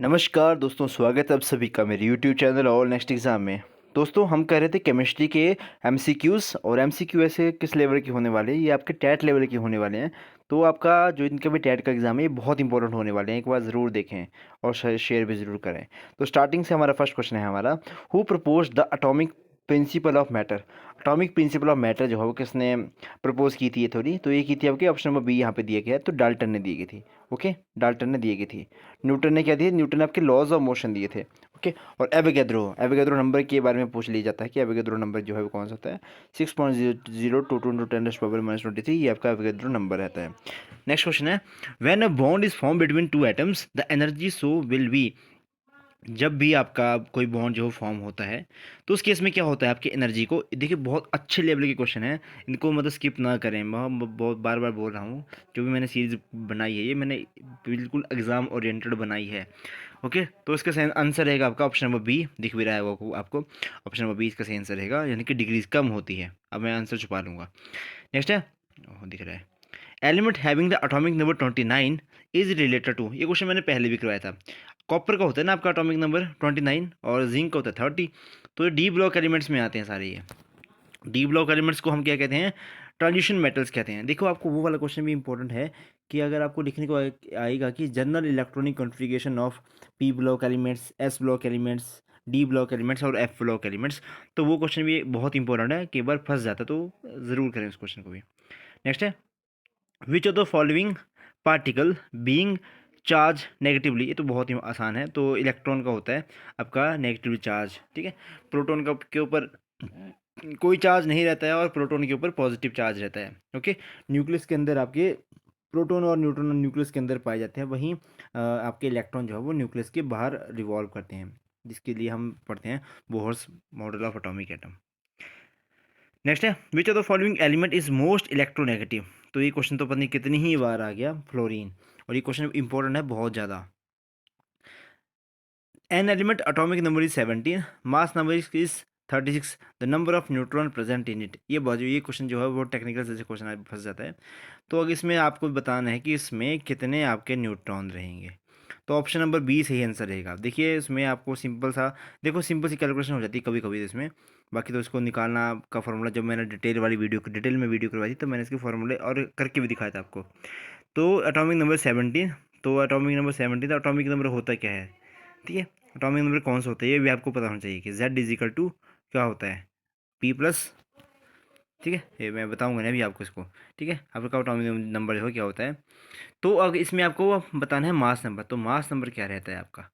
नमस्कार दोस्तों, स्वागत है आप सभी का मेरे YouTube चैनल और नेक्स्ट एग्ज़ाम में। दोस्तों हम कर रहे थे केमिस्ट्री के एमसीक्यूज़ और एमसीक्यू ऐसे किस लेवल के होने वाले हैं, ये आपके टैट लेवल के होने वाले हैं। तो आपका जो इनका भी टैट का एग्ज़ाम है ये बहुत इंपॉर्टेंट होने वाले हैं, एक बार ज़रूर देखें और शेयर भी ज़रूर करें। तो स्टार्टिंग से हमारा फर्स्ट क्वेश्चन है हमारा, who propose the atomic principle of matter. Atomic principle of matter जो है वो किसने प्रपोज की थी, ये थोड़ी तो ये की थी आपके ऑप्शन नंबर बी यहाँ पे दिया गया है, तो डाल्टन ने दी गई थी। ओके, डाल्टन ने दी गई थी। न्यूटन ने क्या दिए, न्यूटन ने आपके लॉज ऑफ मोशन दिए थे। ओके, और एवोगैड्रो नंबर के बारे में पूछ लिया जाता है कि एवोगैड्रो नंबर जो है वो कौन सा होता है। 6.022 × 10⁻⁻³ ये आपका एवोगैड्रो नंबर रहता है। नेक्स्ट क्वेश्चन है, when a bond is form between two atoms the energy so will be. जब भी आपका कोई बॉन्ड जो फॉर्म होता है तो उस केस में क्या होता है, आपकी एनर्जी को देखिए, बहुत अच्छे लेवल के क्वेश्चन है, इनको मतलब स्किप ना करें। मैं बहुत बार बार बोल रहा हूँ, जो भी मैंने सीरीज बनाई है ये मैंने बिल्कुल एग्जाम ओरिएंटेड बनाई है। ओके, तो इसका सही आंसर रहेगा आपका ऑप्शन नंबर बी। दिख भी रहा है वो आपको, ऑप्शन नंबर बी इसका सही आंसर रहेगा, यानी कि डिग्रीज कम होती है। अब मैं आंसर छुपा लूँगा। नेक्स्ट है, दिख रहा है, element having the atomic number 29 is related to. ये क्वेश्चन मैंने पहले भी करवाया था। कॉपर का होता है ना आपका एटॉमिक नंबर 29 और जिंक का होता है 30। तो ये डी ब्लॉक एलिमेंट्स में आते हैं सारे। ये डी ब्लॉक एलिमेंट्स को हम क्या कहते हैं, ट्रांजिशन मेटल्स कहते हैं। देखो आपको वो वाला क्वेश्चन भी इंपॉर्टेंट है कि अगर आपको लिखने को आएगा कि general electronic configuration of P block elements, S block elements, D block elements और एफ ब्लॉक एलिमेंट्स, तो वो क्वेश्चन भी बहुत इंपॉर्टेंट है, कई बार फंस जाता है, तो ज़रूर करें उस क्वेश्चन को भी। नेक्स्ट है, which of the following particle being charge negatively. ये तो बहुत ही आसान है, तो इलेक्ट्रॉन का होता है आपका नेगेटिवली चार्ज। ठीक है, प्रोटॉन का के ऊपर कोई चार्ज नहीं रहता है और प्रोटॉन के ऊपर पॉजिटिव चार्ज रहता है। ओके, न्यूक्लियस के अंदर आपके प्रोटॉन और न्यूट्रॉन न्यूक्लियस के अंदर पाए जाते हैं, वहीं आपके इलेक्ट्रॉन जो है वो न्यूक्लियस के बाहर रिवॉल्व करते हैं, जिसके लिए हम पढ़ते हैं Bohr's model of atomic atom. Next है, which of the following element is most electronegative. तो ये क्वेश्चन तो पता नहीं कितनी ही बार आ गया, फ्लोरीन, और ये क्वेश्चन इंपॉर्टेंट है बहुत ज़्यादा। An element atomic number is 17, mass number is 36, the number of neutron present in it. ये क्वेश्चन जो है वो टेक्निकल से क्वेश्चन फंस जाता है। तो अगर इसमें आपको बताना है कि इसमें कितने आपके न्यूट्रॉन रहेंगे, तो ऑप्शन नंबर बी सही आंसर रहेगा। देखिए इसमें आपको सिंपल सा, देखो सिंपल सी कैलकुलेशन हो जाती है कभी कभी इसमें। बाकी तो इसको निकालना का फॉर्मूला, जब मैंने डिटेल में वीडियो करवाई थी तो मैंने इसके फॉर्मूले और करके भी दिखाया था आपको। तो एटॉमिक नंबर 17, तो एटॉमिक नंबर 17 तो एटॉमिक नंबर होता क्या है, ठीक है, एटॉमिक नंबर कौन सा होता है ये भी आपको पता होना चाहिए कि Z इज इक्वल टू क्या होता है, P+। ठीक है, ये मैं बताऊंगा ना अभी आपको इसको। ठीक है, आपका एटॉमिक नंबर जो क्या होता है। तो अगर इसमें आपको बताना है मास नंबर, तो मास नंबर क्या रहता है आपका,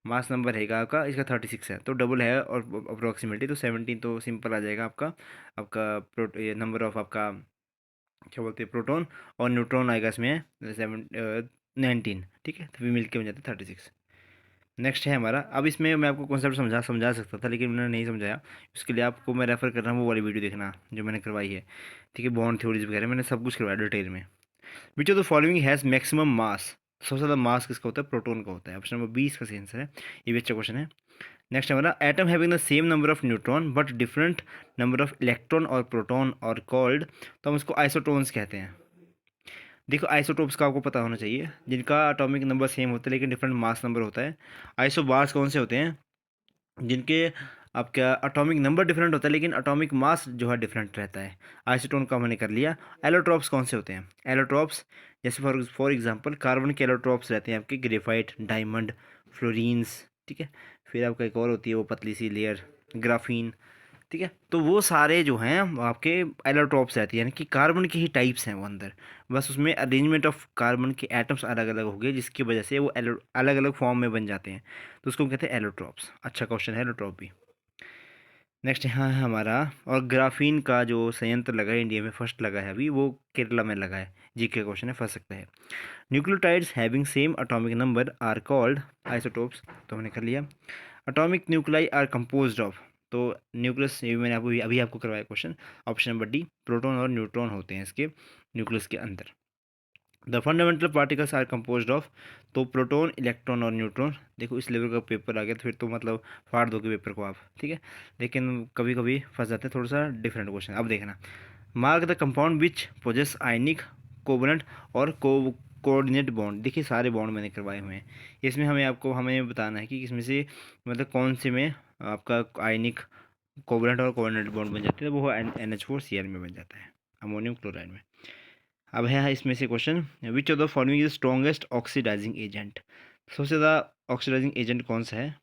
मास नंबर रहेगा आपका, इसका 36 है तो डबल है और अप्रोक्सीमेटली, तो 17 तो सिंपल आ जाएगा आपका। आपका ये नंबर ऑफ आपका क्या बोलते हैं, प्रोटॉन, और न्यूट्रॉन आएगा इसमें 19। ठीक है, तो भी मिलके बन जाता है 36। नेक्स्ट है हमारा, अब इसमें मैं आपको कॉन्सेप्ट समझा सकता था लेकिन मैंने नहीं समझाया। उसके लिए आपको मैं रेफर कर रहा हूँ वो वाली वीडियो देखना जो मैंने करवाई है। ठीक है, बॉन्ड थ्योरीज वगैरह मैंने सब कुछ करवाया डिटेल में। Which of the following has maximum mass. सबसे ज़्यादा मास किसका होता है, प्रोटोन का होता है। ऑप्शन नंबर 20 का सही आंसर है, ये भी अच्छा क्वेश्चन है। नेक्स्ट हमारा, atom having the same number of neutron but different number of electron और प्रोटॉन और कॉल्ड, तो हम इसको आइसोटोन्स कहते हैं। देखो आइसोटोप्स का आपको पता होना चाहिए, जिनका एटॉमिक नंबर सेम होता है लेकिन डिफरेंट मास नंबर होता है। आइसोबार्स कौन से होते हैं, जिनके आपका एटॉमिक नंबर डिफरेंट होता है लेकिन एटॉमिक मास जो है डिफरेंट रहता है। आइसोटोन का मैंने कर लिया। एलोट्रॉप्स कौन से होते हैं, एलोट्रॉप्स जैसे फॉर एग्जांपल कार्बन के एलोट्रॉप्स रहते हैं आपके, ग्रेफाइट, डायमंड, फ्लोरीन्स। ठीक है, फिर आपका एक और होती है वो पतली सी लेयर, ग्राफीन। ठीक है, तो वो सारे जो हैं आपके एलोट्रॉप्स रहती है, यानी कि कार्बन के ही टाइप्स हैं वो अंदर, बस उसमें अरेंजमेंट ऑफ कार्बन के एटम्स अलग अलग हो गए जिसकी वजह से वो अलग अलग फॉर्म में बन जाते हैं, तो उसको हम कहते हैं एलोट्रॉप्स। अच्छा क्वेश्चन है एलोट्रॉप भी। नेक्स्ट यहाँ है हमारा, और ग्राफीन का जो संयंत्र लगा है इंडिया में, फर्स्ट लगा है अभी, वो केरला में लगा है। जीके क्वेश्चन है, फंस सकता है। Nucleotides having same atomic number are called isotopes, तो हमने कर लिया। Atomic nuclei are composed of, तो न्यूक्लियस, ये भी मैंने आपको अभी आपको करवाया question, option number D, proton और न्यूट्रॉन होते हैं इसके न्यूक्लियस के अंदर। The fundamental particles are composed of, तो प्रोटॉन, इलेक्ट्रॉन और न्यूट्रॉन। देखो इस लेवल का पेपर आ गया तो फिर तो मतलब फाड़ दोगे पेपर को आप। ठीक है, लेकिन कभी कभी फंस जाते हैं, थोड़ा सा डिफरेंट क्वेश्चन। अब देखना, mark the compound which posses ionic covalent और कोऑर्डिनेट बॉन्ड, देखिए सारे बॉन्ड मैंने करवाए हुए हैं, इसमें हमें बताना है कि किसमें से मतलब कौन से में आपका आयनिक कोवलेंट और कोऑर्डिनेट बॉन्ड बन जाते हैं, तो वो NH4Cl में बन जाता है, अमोनियम क्लोराइड में। अब है इसमें से question, which of the following is strongest oxidizing agent, सबसे ज़्यादा ऑक्सीडाइजिंग एजेंट कौन सा है,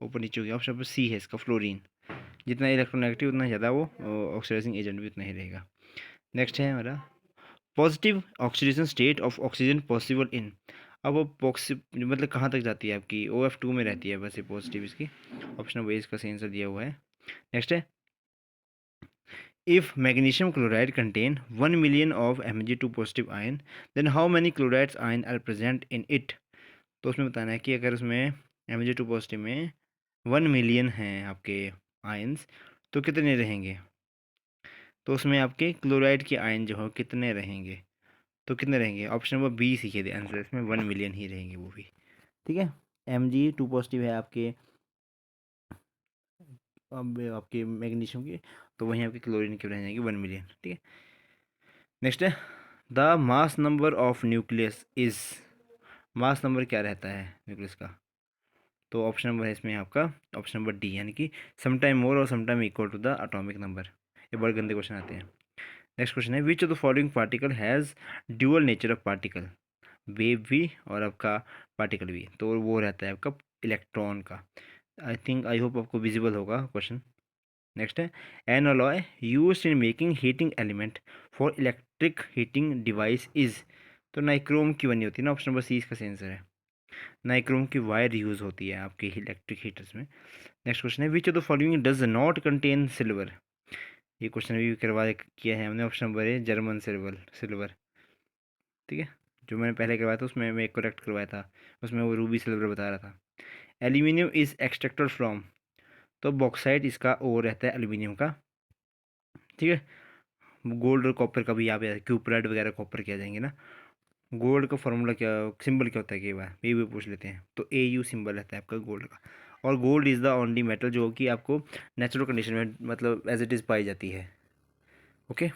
ऊपर नीचे हो गया, ऑप्शन पर सी है इसका, फ्लोरीन। जितना इलेक्ट्रोनेगेटिव उतना ज़्यादा वो ऑक्सीडाइजिंग एजेंट भी उतना ही रहेगा। नेक्स्ट है हमारा, positive oxidation state of oxygen possible in, अब वो मतलब कहाँ तक जाती है आपकी, OF2 में रहती है बस ये पॉजिटिव इसकी, ऑप्शन नंबर इसका सही आंसर दिया हुआ है। नेक्स्ट है, if magnesium chloride contain 1 million of Mg2 positive ion, then how many chlorides ion are present in it, तो उसमें बताना है कि अगर उसमें Mg2 पॉजिटिव में 1 million हैं आपके आयन्स, तो कितने रहेंगे, तो उसमें आपके क्लोराइड के आयन जो हो कितने रहेंगे, तो कितने रहेंगे, ऑप्शन नंबर बी सीखे थे आंसर, इसमें 1 million ही रहेंगे वो भी, ठीक है। Mg2 पॉजिटिव है आपके, अब आपके मैग्नीशियम की, तो वहीं आपके क्लोरीन के रह जाएंगे 1 million, ठीक है। नेक्स्ट है, the mass number of nucleus is, mass number क्या रहता है न्यूक्लियस का, तो ऑप्शन नंबर है इसमें आपका ऑप्शन नंबर डी, यानी कि समटाइम मोर और sometime equal to the atomic number. ये बड़े गंदे क्वेश्चन आते हैं। नेक्स्ट क्वेश्चन है, which of the following particle has dual nature of particle, wave भी और आपका पार्टिकल भी, तो वो रहता है आपका इलेक्ट्रॉन का। आई होप आपको विजिबल होगा क्वेश्चन। नेक्स्ट है, N alloy used in making heating element for electric heating device is, तो नाइक्रोम की बनी होती है ना, ऑप्शन नंबर सी इसका सही आंसर है, नाइक्रोम की वायर यूज़ होती है आपके इलेक्ट्रिक हीटर्स में। नेक्स्ट क्वेश्चन है, which of the following does not contain silver, ये क्वेश्चन भी करवा किया है हमने, ऑप्शन नंबर है जर्मन सिल्वर सिल्वर, ठीक है। जो मैंने पहले करवाया था उसमें मैं करेक्ट करवाया था, उसमें वो रूबी सिल्वर बता रहा था। एल्यूमिनियम इज एक्सट्रैक्टेड फ्रॉम, तो बॉक्साइट इसका ओ रहता है एल्यूमिनियम का, ठीक है। गोल्ड और कॉपर का भी यहाँ पे क्यूपराइड वगैरह कॉपर के आ जाएंगे ना। गोल्ड का फॉर्मूला क्या, सिंबल क्या होता है, कई बार ये भी पूछ लेते हैं, तो AU सिंबल रहता है आपका गोल्ड का। और gold is the only metal जो कि आपको नेचुरल कंडीशन में मतलब एज इट इज़ पाई जाती है, ओके।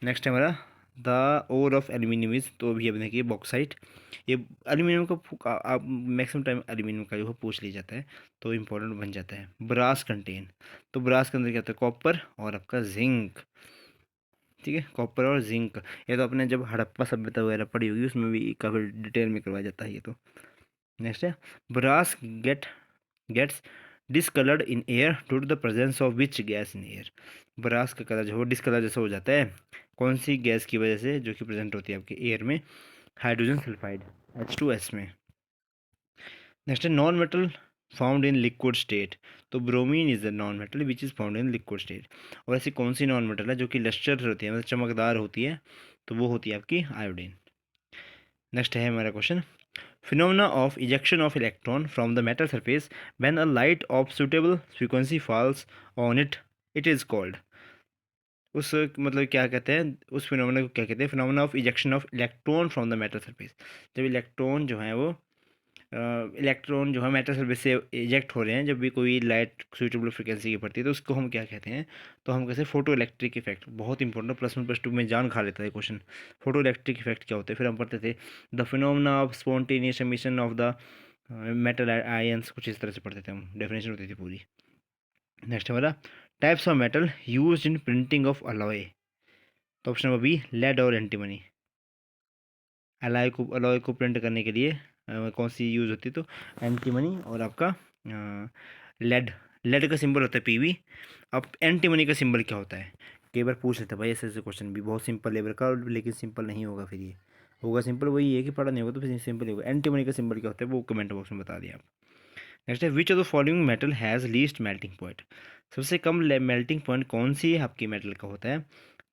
नेक्स्ट है हमारा, the ore of aluminium is, तो अभी अब देखिए बॉक्साइट, ये एल्यूमिनियम का आप मैक्सिमम टाइम एल्यूमिनियम का जो है पूछ लिया जाता है, तो इम्पोर्टेंट बन जाता है। ब्रास कंटेन, तो ब्रास के अंदर क्या होता है, कॉपर और आपका जिंक, ठीक है, कॉपर और जिंक। ये तो अपने जब हड़प्पा सभ्यता वगैरह पढ़ी होगी उसमें भी काफ़ी डिटेल में करवाया जाता है ये तो। नेक्स्ट है, brass gets discoloured in air due to the presence of which gas in air, brass का कलर जो है डिसकलर जैसा हो जाता है कौन सी गैस की वजह से जो कि प्रेजेंट होती है आपके एयर में, हाइड्रोजन सल्फाइड H2S में। नेक्स्ट है, non metal found in liquid state, तो bromine is the non metal which is found in liquid state, और ऐसी कौन सी नॉन मेटल है जो कि लस्टर होती है मतलब चमकदार होती है, तो वो होती है आपकी आयोडीन। नेक्स्ट है हमारा question, phenomena of ejection of electron from the metal surface when a light of suitable frequency falls on it, it is called, उस मतलब क्या कहते हैं उस फिनोमेना को, क्या कहते हैं, phenomena of ejection of electron from the metal surface, जब इलेक्ट्रॉन जो है वो इलेक्ट्रॉन जो है मेटल सरफेस से इजेक्ट हो रहे हैं, जब भी कोई लाइट सूटेबल फ्रिक्वेंसी की पड़ती है, तो उसको हम क्या कहते हैं, तो हम कहते हैं फोटो इलेक्ट्रिक इफेक्ट। बहुत इंपॉर्टेंट, +1 +2 में जान खा लेता है क्वेश्चन, फोटो इलेक्ट्रिक इफेक्ट क्या होते हैं। फिर हम पढ़ते थे the phenomena of spontaneous emission of the metal ions, कुछ इस तरह से पढ़ते थे हम, डेफिनेशन होती थी पूरी। नेक्स्ट हमारा, types of metal use in printing of alloy, तो ऑप्शन नंबर बी लेड और एंटीमनी, अलॉय को प्रिंट करने के लिए कौन सी यूज़ होती है, तो एंटीमनी और आपका लेड, लेड का सिंबल होता है PV। अब एंटीमनी का सिंबल क्या होता है, कई बार पूछ लेते हैं भाई, ऐसे ऐसे क्वेश्चन भी बहुत सिंपल लेवल का, लेकिन सिंपल नहीं होगा, फिर ये होगा सिंपल, वही है कि पढ़ा नहीं होगा तो फिर सिंपल ही होगा। एंटीमनी का सिंबल क्या होता है वो कमेंट बॉक्स में बता दिया आप। नेक्स्ट है, which of the following metal has least melting point, सबसे कम मेल्टिंग पॉइंट कौन सी आपकी मेटल का होता है,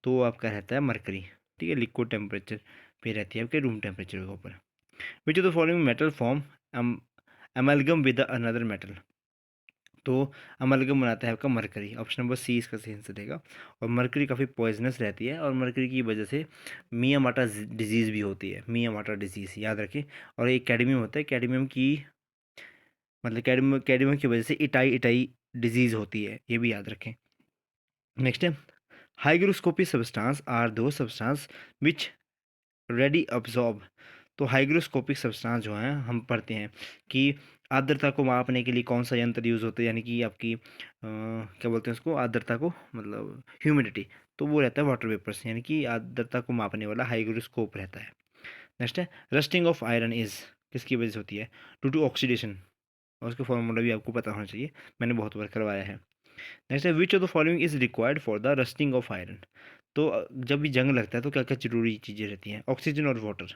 तो आपका रहता है मरकरी, ठीक है, लिक्विड टेम्परेचर पे रहती है आपके रूम टेम्परेचर के ऊपर। विच of the following metal form amalgam with another metal, तो अमलगम बनाता है आपका मरकरी, ऑप्शन नंबर सी इसका सही आंसर रहेगा। और मरकरी काफ़ी पॉइजनस रहती है, और मरकरी की वजह से मियामाटा डिजीज़ भी होती है, मियामाटा डिजीज़ याद रखें। और एक कैडमियम होता है, कैडमियम की मतलब कैडमियम की वजह से इटाई इटाई डिजीज़ होती है, ये भी याद रखें। नेक्स्ट है, हाइग्रोस्कोपिक सब्सटेंस आर दो सब्सटेंस विच रेडी अब्जॉर्ब। तो हाइग्रोस्कोपिक सब्सटेंस जो हैं हम पढ़ते हैं कि आर्द्रता को मापने के लिए कौन सा यंत्र यूज़ होता है, यानी कि आपकी क्या बोलते हैं उसको, आर्द्रता को, मतलब ह्यूमिडिटी। तो वो रहता है वाटर वेपर से, यानी कि आर्द्रता को मापने वाला हाइग्रोस्कोप रहता है। नेक्स्ट है रस्टिंग ऑफ आयरन इज किसकी वजह से होती है? Due to oxidation. और उसका फॉर्मूला भी आपको पता होना चाहिए, मैंने बहुत बार करवाया है। नेक्स्ट है which of the following is required for the rusting of iron. तो जब भी जंग लगता है तो क्या क्या जरूरी चीज़ें रहती हैं? ऑक्सीजन और वाटर।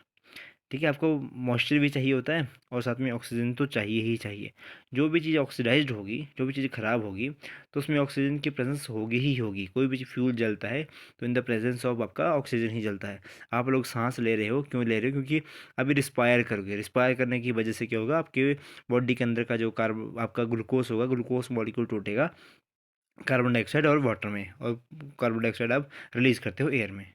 ठीक है, आपको मॉइस्चर भी चाहिए होता है और साथ में ऑक्सीजन तो चाहिए ही चाहिए। जो भी चीज़ ऑक्सीडाइज्ड होगी, जो भी चीज़ ख़राब होगी, तो उसमें ऑक्सीजन की प्रेजेंस होगी ही होगी। कोई भी फ्यूल जलता है तो इन द प्रेजेंस ऑफ आपका ऑक्सीजन ही जलता है। आप लोग सांस ले रहे हो, क्यों ले रहे हो? क्योंकि अभी रिस्पायर करोगे, रिस्पायर करने की वजह से क्या होगा, आपके बॉडी के अंदर का जो आपका ग्लूकोज होगा, ग्लूकोज मॉलिक्यूल टूटेगा कार्बन डाइऑक्साइड और वाटर में, और कार्बन डाइऑक्साइड आप रिलीज करते हो एयर में।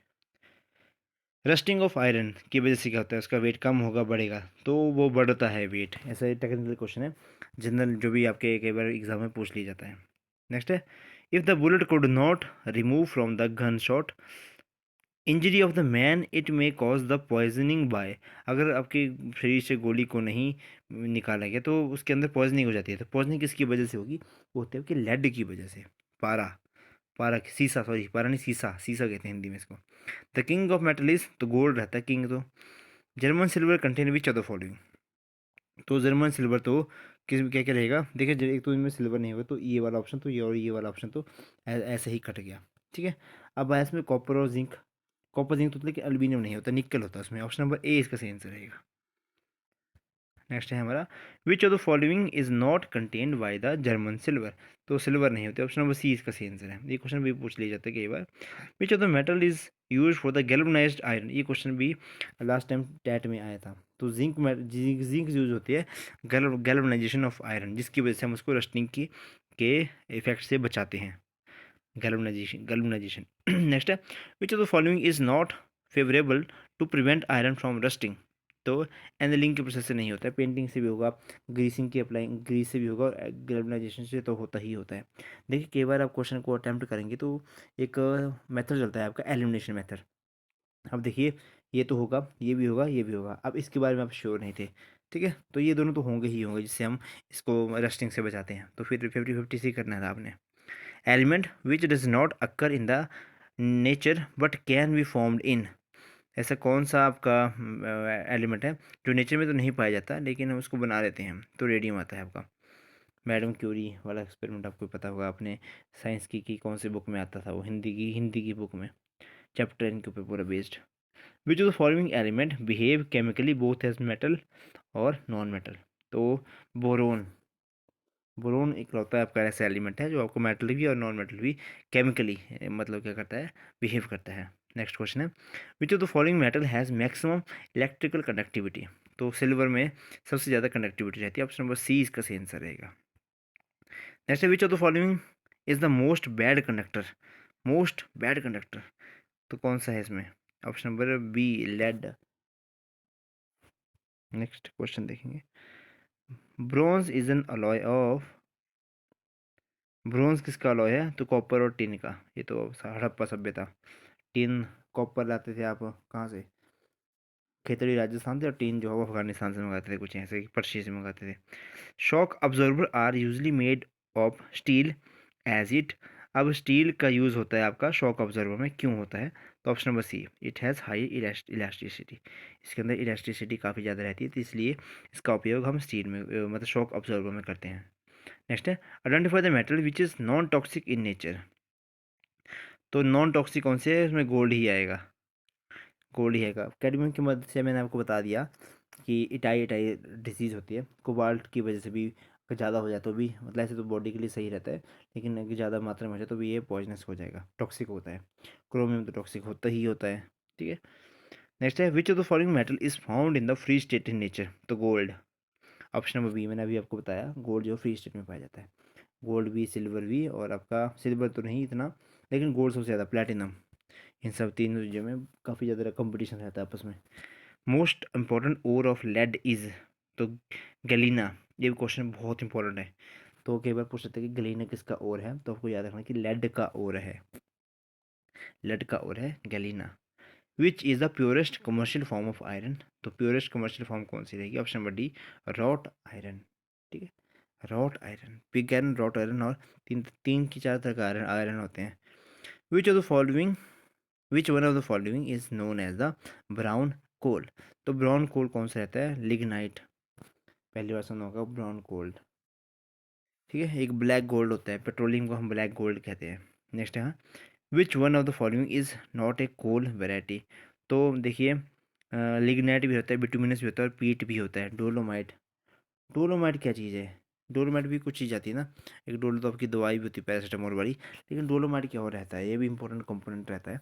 रस्टिंग ऑफ आयरन की वजह से क्या होता है, उसका वेट कम होगा, बढ़ेगा, तो वो बढ़ता है वेट। ऐसा ही टेक्निकल क्वेश्चन है, जनरल जो भी आपके कई बार एग्जाम में पूछ लिया जाता है। नेक्स्ट है if the bullet could not remove from the gun shot injury of the man it may cause the poisoning by. अगर आपके शरीर से गोली को नहीं निकाला गया तो उसके अंदर पॉइजनिंग हो जाती है। तो पॉइजनिंग किसकी वजह से होगी? वो होती है आपकी लेड की वजह से। पारा, पारा सीसा, सॉरी पारा नहीं, सीसा, सीसा कहते हैं हिंदी में इसको। The king of metal is, तो गोल्ड रहता है किंग। तो German silver contain which of the following. तो जर्मन सिल्वर तो किस क्या क्या रहेगा? देखिए एक तो इनमें सिल्वर नहीं होगा, तो ये वाला ऑप्शन तो ये, और ये वाला ऑप्शन तो ऐसे ही कट गया। ठीक है, अब आया इसमें कॉपर और जिंक। कॉपर जिंक तो लेकिन एल्यूमिनियम नहीं होता, निकल होता है उसमें। ऑप्शन नंबर ए इसका सही आंसर रहेगा। नेक्स्ट है हमारा विच of the following is not contained by the German silver. तो सिल्वर नहीं होते, ऑप्शन नंबर सी इसका सही आंसर है। ये क्वेश्चन भी पूछ लिया जाता है कई बार। Which of the metal is use for the galvanised iron. ये क्वेश्चन भी लास्ट टाइम टैट में आया था। तो जिंक यूज होती है गैल्वनाइजेशन ऑफ आयरन, जिसकी वजह से हम उसको रस्टिंग की के इफेक्ट से बचाते हैं। गैल्वनाइजेशन नेक्स्ट है which of the following is not favourable to prevent iron from rusting. तो एनिलिंग के प्रोसेस से नहीं होता है, पेंटिंग से भी होगा, ग्रीसिंग की अप्लाइंग ग्रीस से भी होगा, और गैल्वनाइजेशन से तो होता ही होता है। देखिए कई बार आप क्वेश्चन को अटैम्प्ट करेंगे तो एक मेथड चलता है आपका, एलिमिनेशन मेथड। अब देखिए ये तो होगा, ये भी होगा, ये भी होगा। अब इसके बारे में आप श्योर नहीं थे, ठीक है, तो ये दोनों तो होंगे ही होंगे जिससे हम इसको रस्टिंग से बचाते हैं। तो फिर 50-50 से करना था आपने। Element which does not occur in the nature but can be formed in. ऐसा कौन सा आपका एलिमेंट है जो नेचर में तो नहीं पाया जाता लेकिन हम उसको बना लेते हैं? तो रेडियम आता है आपका। मैडम क्यूरी वाला एक्सपेरिमेंट आपको पता होगा, आपने साइंस की कौन सी बुक में आता था वो, हिंदी की बुक में, चैप्टर इनके ऊपर पूरा based. Which of the following element behave chemically both as metal और नॉन मेटल। तो बोरोन, बोरोन इकलौता आपका ऐसा एलिमेंट है जो आपको मेटल भी और नॉन मेटल भी केमिकली मतलब क्या करता है, बिहेव करता है। नेक्स्ट क्वेश्चन है which of the following metal has maximum electrical conductivity. तो सिल्वर में सबसे ज़्यादा कंडक्टिविटी रहती है, ऑप्शन नंबर सी इसका सही आंसर रहेगा। नेक्स्ट है which of the following is the most bad conductor. Most bad conductor तो कौन सा है इसमें? Option number B, lead. Next question देखेंगे bronze is an alloy of. Bronze किसका अलॉय है? तो कॉपर और टिन का। ये तो हड़प्पा सभ्यता, टिन कॉपर लाते थे आप कहाँ से? खेतड़ी राजस्थान से, और टिन जो है वो अफगानिस्तान से मंगाते थे, कुछ ऐसे पर्शिया से मंगाते थे। Shock absorber are usually made of steel as it. अब स्टील का यूज़ होता है आपका शॉक ऑब्जर्वर में, क्यों होता है? तो option number C, it has high elasticity. इसके अंदर इलास्टिसिटी काफ़ी ज़्यादा रहती है, तो इसलिए इसका उपयोग हम स्टील में मतलब शॉक ऑब्जर्वर में करते हैं। नेक्स्ट है identify the metal which is non toxic in nature. तो नॉन टॉक्सिक कौन से है? इसमें गोल्ड ही आएगा, गोल्ड ही आएगा। कैडमियम की मदद से मैंने आपको बता दिया कि इटाई इटाई डिसीज़ होती है, कोबाल्ट की वजह से भी अगर ज़्यादा हो जाए तो भी, मतलब ऐसे तो बॉडी के लिए सही रहता है, लेकिन अगर ज़्यादा मात्रा में हो जाए तो भी ये पॉइजनस हो जाएगा, टॉक्सिक होता है। क्रोमियम तो टॉक्सिक होता ही होता है, ठीक है। नेक्स्ट है which of the following metal is found in the free state in nature. तो गोल्ड, ऑप्शन नंबर बी, मैंने अभी आपको बताया गोल्ड जो फ्री स्टेट में पाया जाता है। गोल्ड भी, सिल्वर भी, और आपका सिल्वर तो नहीं इतना, लेकिन गोल्ड सबसे ज़्यादा, प्लेटिनम, इन सब तीनों चीज़ों में काफ़ी ज़्यादा कंपटीशन रहता है आपस में। Most important ore of lead is, तो गलीना। ये क्वेश्चन बहुत इंपॉर्टेंट है, तो कई बार पूछ सकते हैं कि गलीना किसका ओर है, तो आपको याद रखना कि लेड का ओर है। लेड का और है galena. Which is the purest commercial form of iron, तो प्योरेस्ट कमर्शियल फॉर्म कौन सी रहेगी? Option number D, wrought iron. ठीक है, wrought iron, pig iron, wrought iron और तीन की चार तरह का आयरन आयरन होते हैं। Which of the following which one of the following is known as the brown coal, तो ब्राउन कोल कौन सा रहता है? लिग्नाइट, पहली बार सुना होगा ब्राउन कोल। ठीक है, एक ब्लैक गोल्ड होता है, पेट्रोलियम को हम ब्लैक गोल्ड कहते हैं। नेक्स्ट है which one of the following is not a coal variety, तो देखिए लिग्नाइट भी होता है, बिटुमिनस भी होता है और पीट भी होता है। डोलोमाइट, डोलोमाइट क्या चीज़ है? डोलोमाइट भी कुछ चीज़ आती है ना, एक डोलो तो आपकी दवाई भी होती है पैरासीटामोल वाली, लेकिन डोलोमाइट क्या और रहता है? ये भी इंपॉर्टेंट कंपोनेंट रहता है।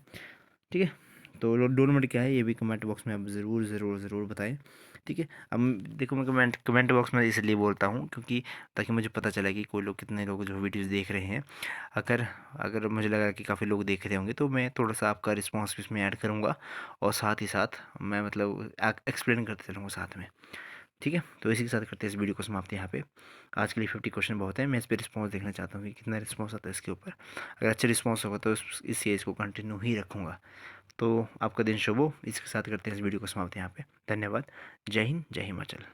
ठीक है, तो डोलोमाइट क्या है ये भी कमेंट बॉक्स में आप ज़रूर ज़रूर ज़रूर बताएं। ठीक है, अब देखो मैं कमेंट बॉक्स में इसलिए बोलता हूँ क्योंकि ताकि मुझे पता चले कि कोई लोग कितने लोग जो वीडियोस देख रहे हैं। अगर अगर मुझे लगा कि काफ़ी लोग देख रहे होंगे तो मैं थोड़ा सा आपका रिस्पॉन्स भी इसमें ऐड करूँगा और साथ ही साथ मैं मतलब एक्सप्लेन करते चलूँगा साथ में। ठीक है, तो इसी के साथ करते हैं इस वीडियो को समाप्त यहाँ पे। आज के लिए 50 क्वेश्चन बहुत है, मैं इस पर रिस्पॉन्स देखना चाहता हूँ कि कितना रिस्पॉन्स आता है इसके ऊपर। अगर अच्छा रिस्पॉन्स होगा तो इस सीरीज़ को कंटिन्यू ही रखूँगा। तो आपका दिन शुभ हो, इसके साथ करते हैं इस वीडियो को समाप्त यहाँ पे। धन्यवाद। जय हिंद, जय हिमाचल।